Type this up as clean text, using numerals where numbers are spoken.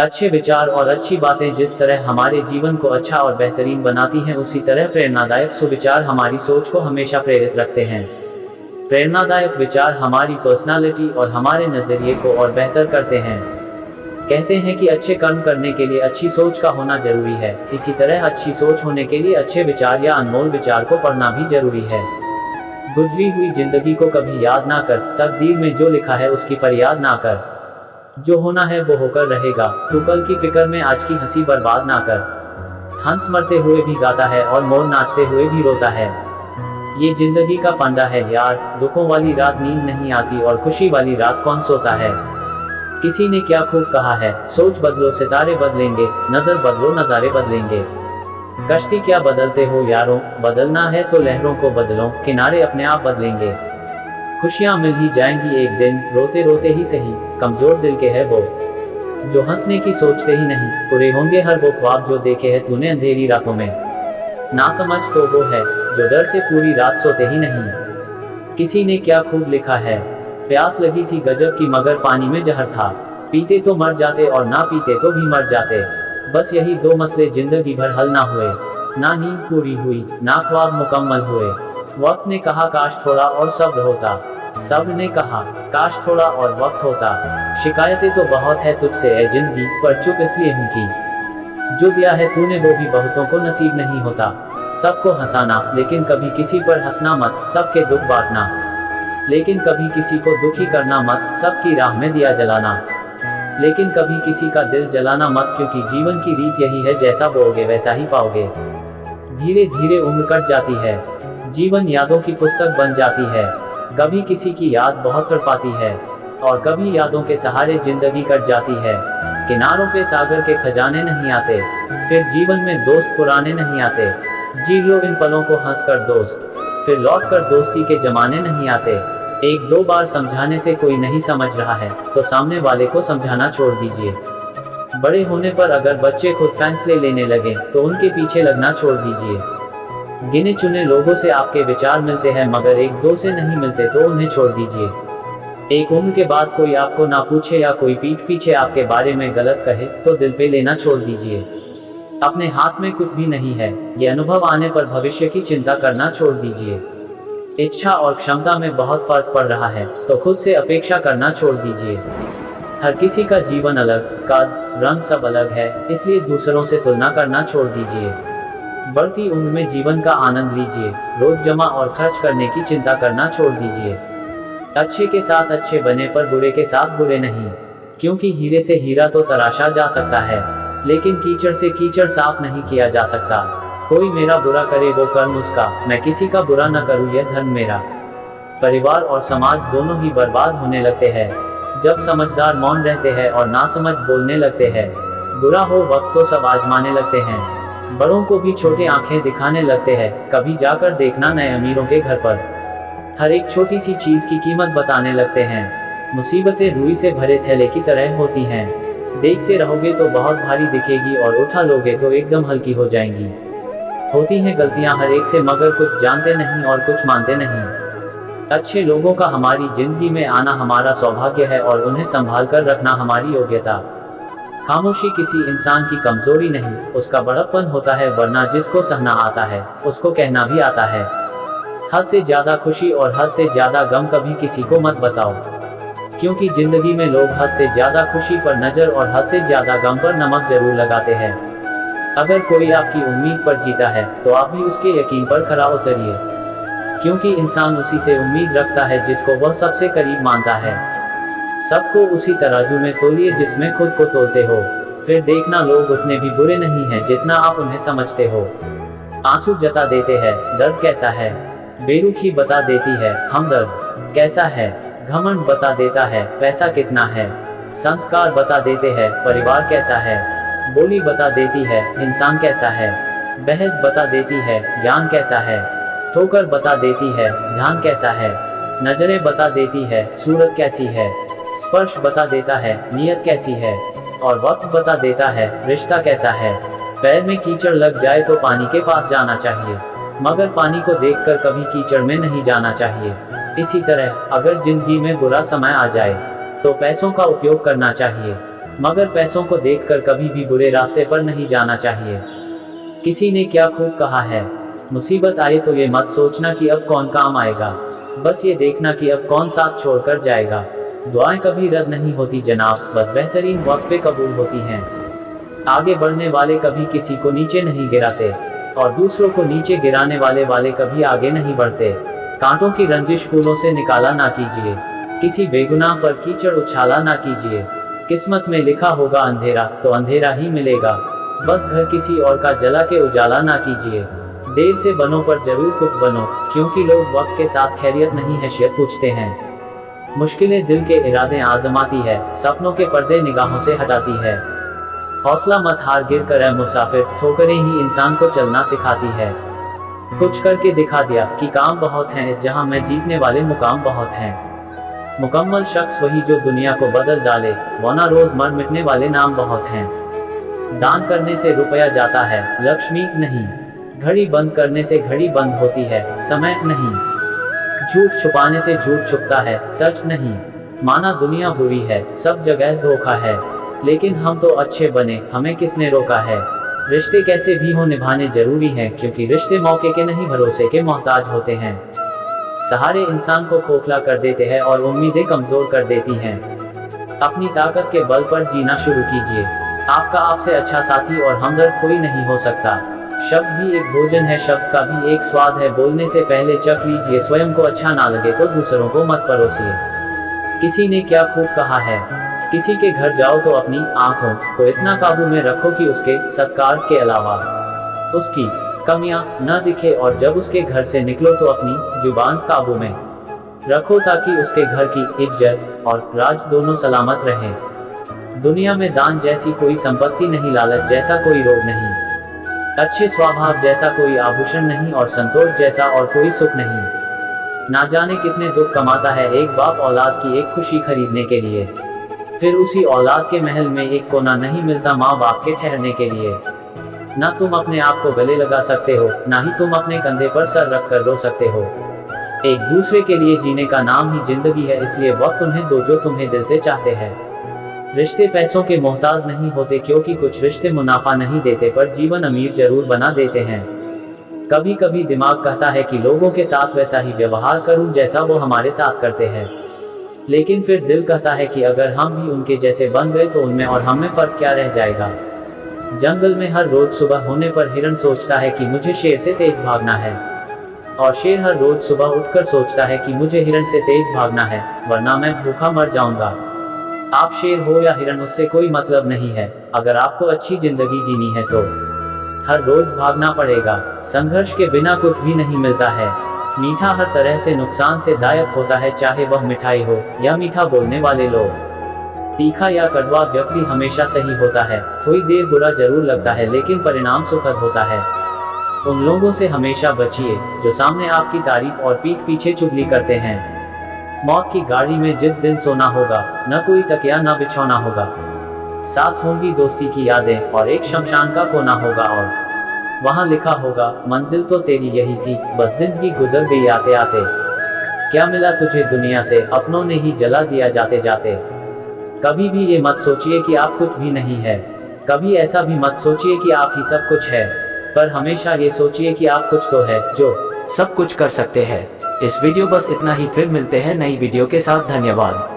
अच्छे विचार और अच्छी बातें जिस तरह हमारे जीवन को अच्छा और बेहतरीन बनाती हैं, उसी तरह प्रेरणादायक सुविचार हमारी सोच को हमेशा प्रेरित रखते हैं। प्रेरणादायक विचार हमारी पर्सनालिटी और हमारे नजरिए को और बेहतर करते हैं। कहते हैं कि अच्छे कर्म करने के लिए अच्छी सोच का होना जरूरी है, इसी तरह अच्छी सोच होने के लिए अच्छे विचार या अनमोल विचार को पढ़ना भी जरूरी है। गुजरी हुई जिंदगी को कभी याद ना कर, तकदीर में जो लिखा है उसकी फरियाद ना कर। जो होना है वो होकर रहेगा, तू कल की फिक्र में आज की हंसी बर्बाद ना कर। हंस मरते हुए भी गाता है और मोर नाचते हुए भी रोता है। ये जिंदगी का फंडा है यार, दुखों वाली रात नींद नहीं आती और खुशी वाली रात कौन सोता है। किसी ने क्या खूब कहा है, सोच बदलो सितारे बदलेंगे, नजर बदलो नजारे बदलेंगे। कश्ती क्या बदलते हो यारों, बदलना है तो लहरों को बदलो, किनारे अपने आप बदलेंगे। खुशियां मिल ही जाएंगी एक दिन, रोते रोते ही सही, कमजोर दिल के है वो जो हंसने की सोचते ही नहीं। पूरे होंगे हर वो ख्वाब जो देखे है तूने अंधेरी रातों में। ना समझ तो वो है जो डर से पूरी रात सोते ही नहीं। किसी ने क्या खूब लिखा है, प्यास लगी थी गजब की मगर पानी में जहर था। पीते तो मर जाते और ना पीते तो भी मर जाते। बस यही दो मसले जिंदगी भर हल ना हुए, ना नींद पूरी हुई ना ख्वाब मुकम्मल हुए। वक्त ने कहा काश थोड़ा और सब्र होता, सब्र ने कहा काश थोड़ा और वक्त होता। शिकायतें तो बहुत है तुझसे ए जिंदगी, पर चुप इसलिए हूँ कि जो दिया है तूने वो भी बहुतों को नसीब नहीं होता। सबको हंसाना लेकिन कभी किसी पर हंसना मत, सबके दुख बांटना लेकिन कभी किसी को दुखी करना मत। सबकी राह में दिया जलाना लेकिन कभी किसी का दिल जलाना मत, क्योंकि जीवन की रीत यही है, जैसा बोओगे वैसा ही पाओगे। धीरे धीरे उम्र कट जाती है, जीवन यादों की पुस्तक बन जाती है। कभी किसी की याद बहुत तड़पाती है और कभी यादों के सहारे जिंदगी कट जाती है। किनारों पे सागर के खजाने नहीं आते, फिर जीवन में दोस्त पुराने नहीं आते। जी लो इन पलों को हंसकर दोस्त, फिर लौट कर दोस्ती के जमाने नहीं आते। एक दो बार समझाने से कोई नहीं समझ रहा है तो सामने वाले को समझाना छोड़ दीजिए। बड़े होने पर अगर बच्चे खुद फैसले लेने लगे तो उनके पीछे लगना छोड़ दीजिए। गिने चुने लोगों से आपके विचार मिलते हैं, मगर एक दो से नहीं मिलते तो उन्हें छोड़ दीजिए। एक उम्र के बाद कोई आपको ना पूछे या कोई पीठ पीछे आपके बारे में गलत कहे तो दिल पे लेना छोड़ दीजिए। अपने हाथ में कुछ भी नहीं है, ये अनुभव आने पर भविष्य की चिंता करना छोड़ दीजिए। इच्छा और क्षमता में बहुत फर्क पड़ रहा है तो खुद से अपेक्षा करना छोड़ दीजिए। हर किसी का जीवन अलग, कद रंग सब अलग है, इसलिए दूसरों से तुलना करना छोड़ दीजिए। बढ़ती उम्र में जीवन का आनंद लीजिए, रोज जमा और खर्च करने की चिंता करना छोड़ दीजिए। अच्छे के साथ अच्छे बने पर बुरे के साथ बुरे नहीं, क्योंकि हीरे से हीरा तो तराशा जा सकता है लेकिन कीचड़ से कीचड़ साफ नहीं किया जा सकता। कोई मेरा बुरा करे वो कर्म उसका, मैं किसी का बुरा न करूँ यह धर्म मेरा। परिवार और समाज दोनों ही बर्बाद होने लगते हैं जब समझदार मौन रहते हैं और नासमझ बोलने लगते हैं। बुरा हो वक्त तो सब आजमाने लगते हैं, बड़ों को भी छोटे आंखें दिखाने लगते हैं। कभी जाकर देखना नए अमीरों के घर पर, हर एक छोटी सी चीज की कीमत बताने लगते हैं। मुसीबतें रुई से भरे थैले की तरह होती हैं, देखते रहोगे तो बहुत भारी दिखेगी और उठा लोगे तो एकदम हल्की हो जाएंगी। होती हैं गलतियां हर एक से, मगर कुछ जानते नहीं और कुछ मानते नहीं। अच्छे लोगों का हमारी जिंदगी में आना हमारा सौभाग्य है और उन्हें संभाल कर रखना हमारी योग्यता। खामोशी किसी इंसान की कमजोरी नहीं, उसका बड़प्पन होता है, वरना जिसको सहना आता है उसको कहना भी आता है। हद से ज्यादा खुशी और हद से ज्यादा गम कभी किसी को मत बताओ, क्योंकि जिंदगी में लोग हद से ज्यादा खुशी पर नजर और हद से ज्यादा गम पर नमक जरूर लगाते हैं। अगर कोई आपकी उम्मीद पर जीता है तो आप भी उसके यकीन पर खरा उतरिए, क्योंकि इंसान उसी से उम्मीद रखता है जिसको वह सबसे करीब मानता है। सबको उसी तराजू में तोलिए जिसमें खुद को तोलते हो, फिर देखना लोग उतने भी बुरे नहीं हैं जितना आप उन्हें समझते हो। आंसू जता देते हैं दर्द कैसा है, बेरुखी बता देती है हमदर्द कैसा है, घमंड बता देता है पैसा कितना है, संस्कार बता देते हैं परिवार कैसा है, बोली बता देती है इंसान कैसा है, बहस बता देती है ज्ञान कैसा है, ठोकर बता देती है ध्यान कैसा है, नजरें बता देती है सूरत कैसी है, स्पर्श बता देता है नियत कैसी है, और वक्त बता देता है रिश्ता कैसा है। पैर में कीचड़ लग जाए तो पानी के पास जाना चाहिए, मगर पानी को देखकर कभी कीचड़ में नहीं जाना चाहिए। इसी तरह अगर जिंदगी में बुरा समय आ जाए तो पैसों का उपयोग करना चाहिए, मगर पैसों को देखकर कभी भी बुरे रास्ते पर नहीं जाना चाहिए। किसी ने क्या खूब कहा है, मुसीबत आए तो ये मत सोचना कि अब कौन काम आएगा, बस ये देखना कि अब कौन साथ छोड़कर जाएगा। दुआएं कभी रद्द नहीं होती जनाब, बस बेहतरीन वक्त पे कबूल होती हैं। आगे बढ़ने वाले कभी किसी को नीचे नहीं गिराते, और दूसरों को नीचे गिराने वाले कभी आगे नहीं बढ़ते। कांटों की रंजिश फूलों से निकाला ना कीजिए, किसी बेगुनाह पर कीचड़ उछाला ना कीजिए। किस्मत में लिखा होगा अंधेरा तो अंधेरा ही मिलेगा, बस घर किसी और का जला के उजाला ना कीजिए। देर से बनो पर जरूर कुछ बनो, क्योंकि लोग वक्त के साथ खैरियत नहीं हैसियत पूछते हैं। मुश्किलें दिल के इरादे आजमाती है, सपनों के पर्दे निगाहों से हटाती है। हौसला मत हार, गिर कर है मुसाफिर, ठोकरें ही इंसान को चलना सिखाती है। कुछ करके दिखा दिया कि काम बहुत हैं इस जहां में, जीतने वाले मुकाम बहुत हैं। मुकम्मल शख्स वही जो दुनिया को बदल डाले, वरना रोज मर मिटने वाले नाम बहुत हैं। दान करने से रुपया जाता है, लक्ष्मी नहीं। घड़ी बंद करने से घड़ी बंद होती है, समय नहीं। झूठ छुपाने से झूठ छुपता है, सच नहीं। माना दुनिया बुरी है, सब जगह धोखा है, लेकिन हम तो अच्छे बने, हमें किसने रोका है। रिश्ते कैसे भी हो निभाने जरूरी हैं, क्योंकि रिश्ते मौके के नहीं भरोसे के मोहताज होते हैं। सहारे इंसान को खोखला कर देते हैं और उम्मीदें कमजोर कर देती हैं। अपनी ताकत के बल पर जीना शुरू कीजिए। आपका आपसे अच्छा साथी और हमदर्द कोई नहीं हो सकता। शब्द भी एक भोजन है, शब्द का भी एक स्वाद है, बोलने से पहले चख लीजिए। स्वयं को अच्छा ना लगे तो दूसरों को मत परोसिए। किसी ने क्या खूब कहा है, किसी के घर जाओ तो अपनी आंखों को इतना काबू में रखो कि उसके सत्कार के अलावा उसकी कमियां न दिखे, और जब उसके घर से निकलो तो अपनी जुबान काबू में रखो, ताकि उसके घर की इज्जत और राज दोनों सलामत रहें। दुनिया में दान जैसी कोई संपत्ति नहीं, लालच जैसा कोई रोग नहीं, अच्छे स्वभाव जैसा कोई आभूषण नहीं, और संतोष जैसा और कोई सुख नहीं। ना जाने कितने दुख कमाता है एक बाप औलाद की एक खुशी खरीदने के लिए, फिर उसी औलाद के महल में एक कोना नहीं मिलता माँ बाप के ठहरने के लिए। ना तुम अपने आप को गले लगा सकते हो, ना ही तुम अपने कंधे पर सर रख कर रो सकते हो। एक दूसरे के लिए जीने का नाम ही जिंदगी है, इसलिए वक्त उन्हें दो जो तुम्हें दिल से चाहते हैं। रिश्ते पैसों के मोहताज नहीं होते, क्योंकि कुछ रिश्ते मुनाफा नहीं देते पर जीवन अमीर जरूर बना देते हैं। कभी कभी दिमाग कहता है कि लोगों के साथ वैसा ही व्यवहार करूं जैसा वो हमारे साथ करते हैं, लेकिन फिर दिल कहता है कि अगर हम भी उनके जैसे बन गए तो उनमें और हम में फर्क क्या रह जाएगा। जंगल में हर रोज सुबह होने पर हिरण सोचता है कि मुझे शेर से तेज भागना है, और शेर हर रोज सुबह उठकर सोचता है कि मुझे हिरण से तेज भागना है, वरना मैं भूखा मर जाऊंगा। आप शेर हो या हिरण, उससे कोई मतलब नहीं है। अगर आपको अच्छी जिंदगी जीनी है तो हर रोज भागना पड़ेगा। संघर्ष के बिना कुछ भी नहीं मिलता है। मीठा हर तरह से नुकसान से दायक होता है, चाहे वह मिठाई हो या मीठा बोलने वाले लोग। तीखा या कड़वा व्यक्ति हमेशा सही होता है, थोड़ी देर बुरा जरूर लगता है, लेकिन परिणाम सुखद होता है। उन लोगों से हमेशा बचिए जो सामने आपकी तारीफ और पीठ पीछे चुगली करते हैं। मौत की गाड़ी में जिस दिन सोना होगा, न कोई तकिया न बिछौना होगा, साथ होंगी दोस्ती की यादें और एक शमशान का कोना होगा, और वहां लिखा होगा मंजिल तो तेरी यही थी, बस जिंदगी गुजर गई आते आते। क्या मिला तुझे दुनिया से, अपनों ने ही जला दिया जाते जाते। कभी भी ये मत सोचिए कि आप कुछ भी नहीं है, कभी ऐसा भी मत सोचिए कि आप ही सब कुछ है, पर हमेशा ये सोचिए कि आप कुछ तो है जो सब कुछ कर सकते हैं। इस वीडियो बस इतना ही, फिर मिलते हैं नई वीडियो के साथ। धन्यवाद।